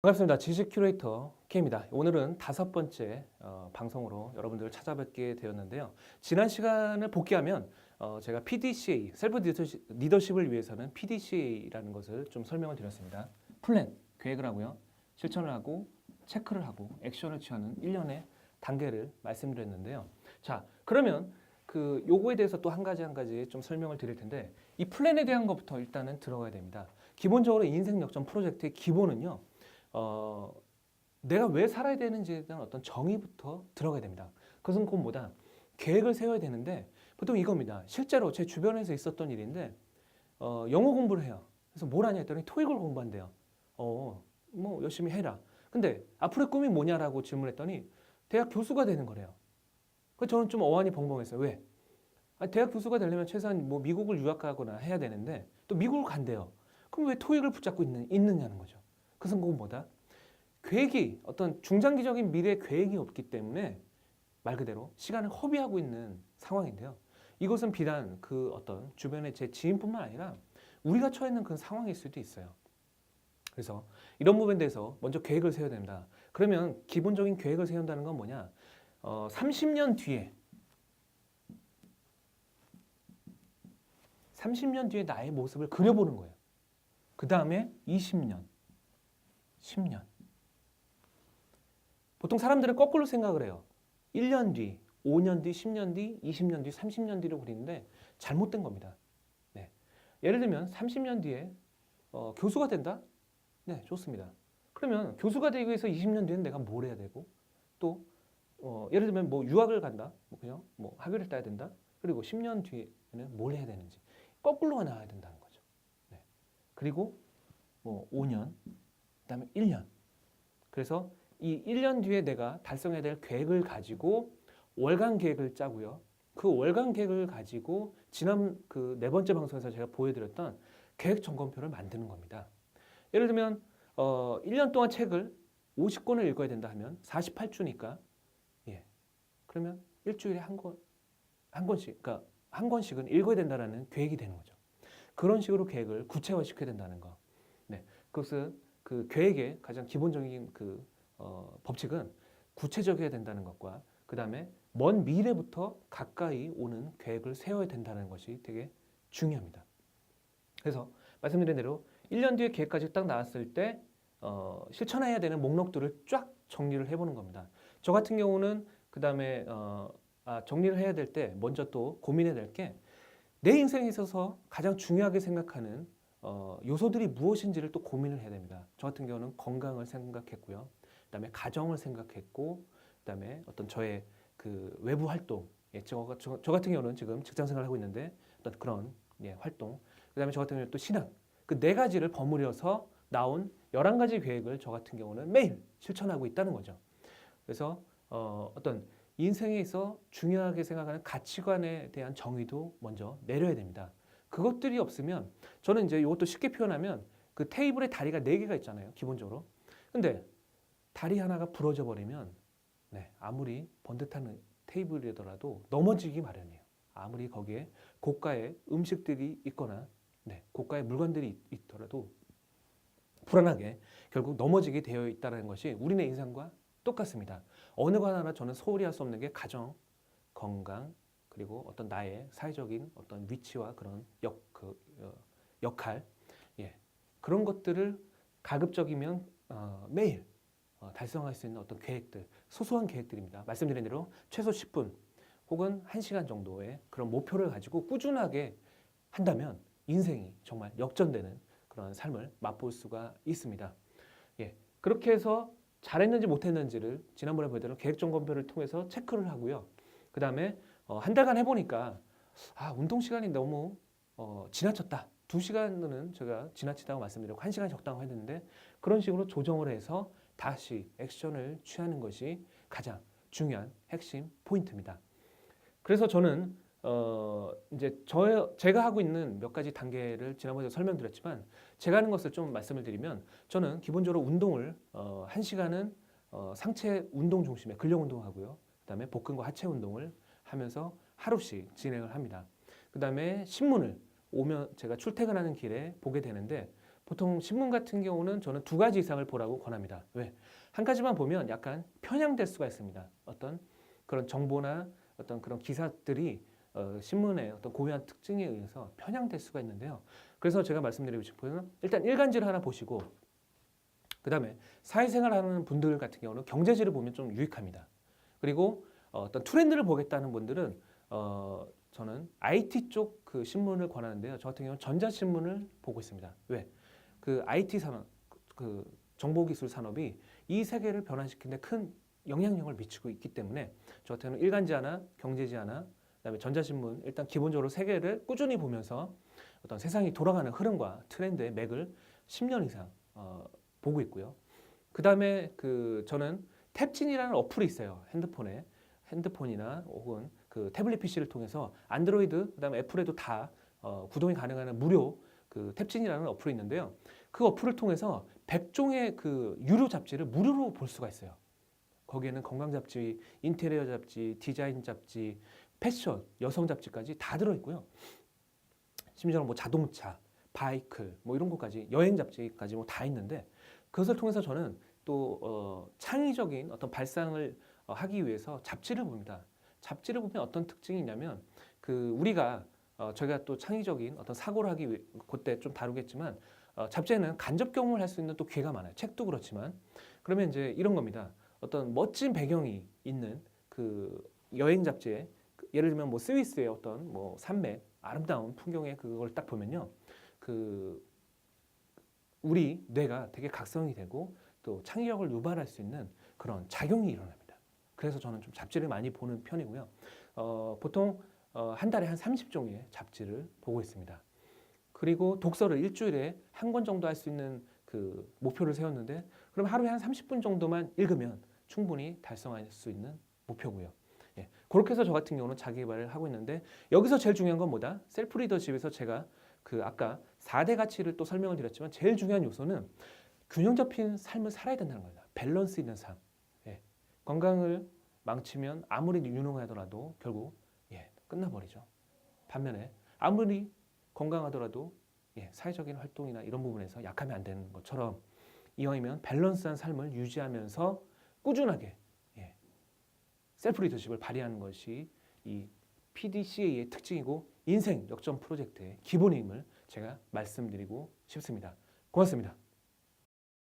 반갑습니다. 지식 큐레이터 K입니다. 오늘은 5번째 방송으로 여러분들을 찾아뵙게 되었는데요. 지난 시간을 복귀하면 제가 PDCA, 셀프 리더십을 위해서는 PDCA라는 것을 좀 설명을 드렸습니다. 플랜, 계획을 하고요. 실천을 하고 체크를 하고 액션을 취하는 일련의 단계를 말씀드렸는데요. 자, 그러면 요거에 대해서 또 한 가지 좀 설명을 드릴 텐데, 이 플랜에 대한 것부터 일단은 들어가야 됩니다. 기본적으로 인생 역전 프로젝트의 기본은요. 내가 왜 살아야 되는지에 대한 어떤 정의부터 들어가야 됩니다. 그것은 곧 뭐다? 계획을 세워야 되는데, 보통 이겁니다. 실제로 제 주변에서 있었던 일인데, 영어 공부를 해요. 그래서 뭘 하냐 했더니 토익을 공부한대요. 뭐 열심히 해라. 근데 앞으로의 꿈이 뭐냐라고 질문했더니 대학 교수가 되는 거래요. 그래서 저는 좀 어안이 벙벙했어요. 왜? 대학 교수가 되려면 최소한 뭐 미국을 유학 가거나 해야 되는데 또 미국을 간대요. 그럼 왜 토익을 붙잡고 있느냐는 거죠. 그것은 곧 뭐다? 계획이, 어떤 중장기적인 미래 계획이 없기 때문에 말 그대로 시간을 허비하고 있는 상황인데요. 이것은 비단 그 어떤 주변의 제 지인뿐만 아니라 우리가 처해 있는 그런 상황일 수도 있어요. 그래서 이런 부분에 대해서 먼저 계획을 세워야 된다. 그러면 기본적인 계획을 세운다는 건 뭐냐? 30년 뒤에 30년 뒤에 나의 모습을 그려보는 거예요. 그 다음에 20년, 10년. 보통 사람들은 거꾸로 생각을 해요. 1년 뒤, 5년 뒤, 10년 뒤, 20년 뒤, 30년 뒤로 그리는데 잘못된 겁니다. 네. 예를 들면 30년 뒤에 교수가 된다? 네, 좋습니다. 그러면 교수가 되기 위해서 20년 뒤에는 내가 뭘 해야 되고, 또 예를 들면 뭐 유학을 간다? 그냥 뭐 학위를 따야 된다? 그리고 10년 뒤에는 뭘 해야 되는지 거꾸로 나와야 된다는 거죠. 네. 그리고 뭐 5년, 그다음에 1년. 그래서 이 1년 뒤에 내가 달성해야 될 계획을 가지고 월간 계획을 짜고요. 그 월간 계획을 가지고 지난 그 4번째 방송에서 제가 보여드렸던 계획 점검표를 만드는 겁니다. 예를 들면 1년 동안 책을 50권을 읽어야 된다 하면 48주니까 그러면 일주일에 한 권씩, 그러니까 한 권씩은 읽어야 된다라는 계획이 되는 거죠. 그런 식으로 계획을 구체화시켜야 된다는 거. 네, 그것은 그 계획의 가장 기본적인 법칙은 구체적이어야 된다는 것과 그 다음에 먼 미래부터 가까이 오는 계획을 세워야 된다는 것이 되게 중요합니다. 그래서 말씀드린 대로 1년 뒤에 계획까지 딱 나왔을 때 실천해야 되는 목록들을 쫙 정리를 해보는 겁니다. 저 같은 경우는 그 다음에 정리를 해야 될 때 먼저 또 고민해야 될 게 내 인생에 있어서 가장 중요하게 생각하는 요소들이 무엇인지를 또 고민을 해야 됩니다. 저 같은 경우는 건강을 생각했고요. 그다음에 가정을 생각했고, 그다음에 어떤 저의 그 외부 활동, 저 같은 경우는 지금 직장 생활을 하고 있는데 어떤 그런 활동, 그다음에 저 같은 경우는 또 신앙, 그 4가지를 버무려서 나온 11가지 계획을 저 같은 경우는 매일 실천하고 있다는 거죠. 그래서 어떤 인생에 있어 중요하게 생각하는 가치관에 대한 정의도 먼저 내려야 됩니다. 그것들이 없으면 저는 이제 이것도 쉽게 표현하면 그 테이블에 다리가 4개가 있잖아요. 기본적으로. 근데 다리 하나가 부러져 버리면 아무리 번듯한 테이블이더라도 넘어지기 마련이에요. 아무리 거기에 고가의 음식들이 있거나 고가의 물건들이 있더라도 불안하게 결국 넘어지게 되어 있다는 것이 우리네 인생과 똑같습니다. 어느 거 하나 저는 소홀히 할 수 없는 게 가정, 건강, 그리고 어떤 나의 사회적인 어떤 위치와 그런 역할, 그런 것들을 가급적이면 매일 달성할 수 있는 어떤 계획들, 소소한 계획들입니다. 말씀드린 대로 최소 10분 혹은 1시간 정도의 그런 목표를 가지고 꾸준하게 한다면 인생이 정말 역전되는 그런 삶을 맛볼 수가 있습니다. 그렇게 해서 잘했는지 못했는지를 지난번에 보여드린 계획점검표를 통해서 체크를 하고요. 그 다음에 한 달간 해보니까 운동 시간이 너무 지나쳤다. 2시간은 제가 지나치다고 말씀드렸고 1시간이 적당하고 했는데 그런 식으로 조정을 해서 다시 액션을 취하는 것이 가장 중요한 핵심 포인트입니다. 그래서 저는 이제 제가 하고 있는 몇 가지 단계를 지난번에 설명드렸지만 제가 하는 것을 좀 말씀을 드리면 저는 기본적으로 운동을 1시간은 상체 운동 중심의 근력 운동하고요. 그다음에 복근과 하체 운동을 하면서 하루씩 진행을 합니다. 그다음에 신문을 오면 제가 출퇴근하는 길에 보게 되는데 보통 신문 같은 경우는 저는 2가지 이상을 보라고 권합니다. 왜? 한 가지만 보면 약간 편향될 수가 있습니다. 어떤 그런 정보나 어떤 그런 기사들이 신문의 어떤 고유한 특징에 의해서 편향될 수가 있는데요. 그래서 제가 말씀드리고 싶은 건 일단 일간지를 하나 보시고 그 다음에 사회생활 하는 분들 같은 경우는 경제지를 보면 좀 유익합니다. 그리고 어떤 트렌드를 보겠다는 분들은 저는 IT 쪽 그 신문을 권하는데요. 저 같은 경우는 전자신문을 보고 있습니다. 왜? 그 IT 산업, 그 정보기술 산업이 이 세계를 변화시키는 데 큰 영향력을 미치고 있기 때문에 저 같은 경우는 일간지 하나, 경제지 하나, 그다음에 전자신문 일단 기본적으로 세 개를 꾸준히 보면서 어떤 세상이 돌아가는 흐름과 트렌드의 맥을 10년 이상 보고 있고요. 그다음에 저는 탭진이라는 어플이 있어요. 핸드폰이나 혹은 그 태블릿 PC를 통해서 안드로이드 그다음에 애플에도 다 구동이 가능한 무료 그 탭진이라는 어플이 있는데요. 그 어플을 통해서 100종의 그 유료 잡지를 무료로 볼 수가 있어요. 거기에는 건강 잡지, 인테리어 잡지, 디자인 잡지, 패션, 여성 잡지까지 다 들어있고요. 심지어는 뭐 자동차, 바이크, 뭐 이런 것까지 여행 잡지까지 뭐 다 있는데 그것을 통해서 저는 또 창의적인 어떤 발상을 하기 위해서 잡지를 봅니다. 잡지를 보면 어떤 특징이 있냐면 우리가 저희가 또 창의적인 어떤 사고를 하기 위해 그때 좀 다루겠지만 잡지에는 간접 경험을 할 수 있는 또 기회가 많아요. 책도 그렇지만 그러면 이제 이런 겁니다. 어떤 멋진 배경이 있는 그 여행 잡지에 예를 들면 뭐 스위스의 어떤 뭐 산맥 아름다운 풍경의 그걸 딱 보면요. 우리 뇌가 되게 각성이 되고 또 창의력을 유발할 수 있는 그런 작용이 일어납니다. 그래서 저는 좀 잡지를 많이 보는 편이고요. 보통 한 달에 한 30종의 잡지를 보고 있습니다. 그리고 독서를 일주일에 한 권 정도 할 수 있는 그 목표를 세웠는데 그럼 하루에 한 30분 정도만 읽으면 충분히 달성할 수 있는 목표고요. 예, 그렇게 해서 저 같은 경우는 자기 개발을 하고 있는데 여기서 제일 중요한 건 뭐다? 셀프 리더십에서 제가 아까 4대 가치를 또 설명을 드렸지만 제일 중요한 요소는 균형 잡힌 삶을 살아야 된다는 겁니다. 밸런스 있는 삶. 예, 건강을 망치면 아무리 유능하더라도 결국 끝나버리죠. 반면에 아무리 건강하더라도 사회적인 활동이나 이런 부분에서 약하면 안 되는 것처럼 이왕이면 밸런스한 삶을 유지하면서 꾸준하게 셀프 리더십을 발휘하는 것이 이 PDCA의 특징이고 인생 역전 프로젝트의 기본임을 제가 말씀드리고 싶습니다. 고맙습니다.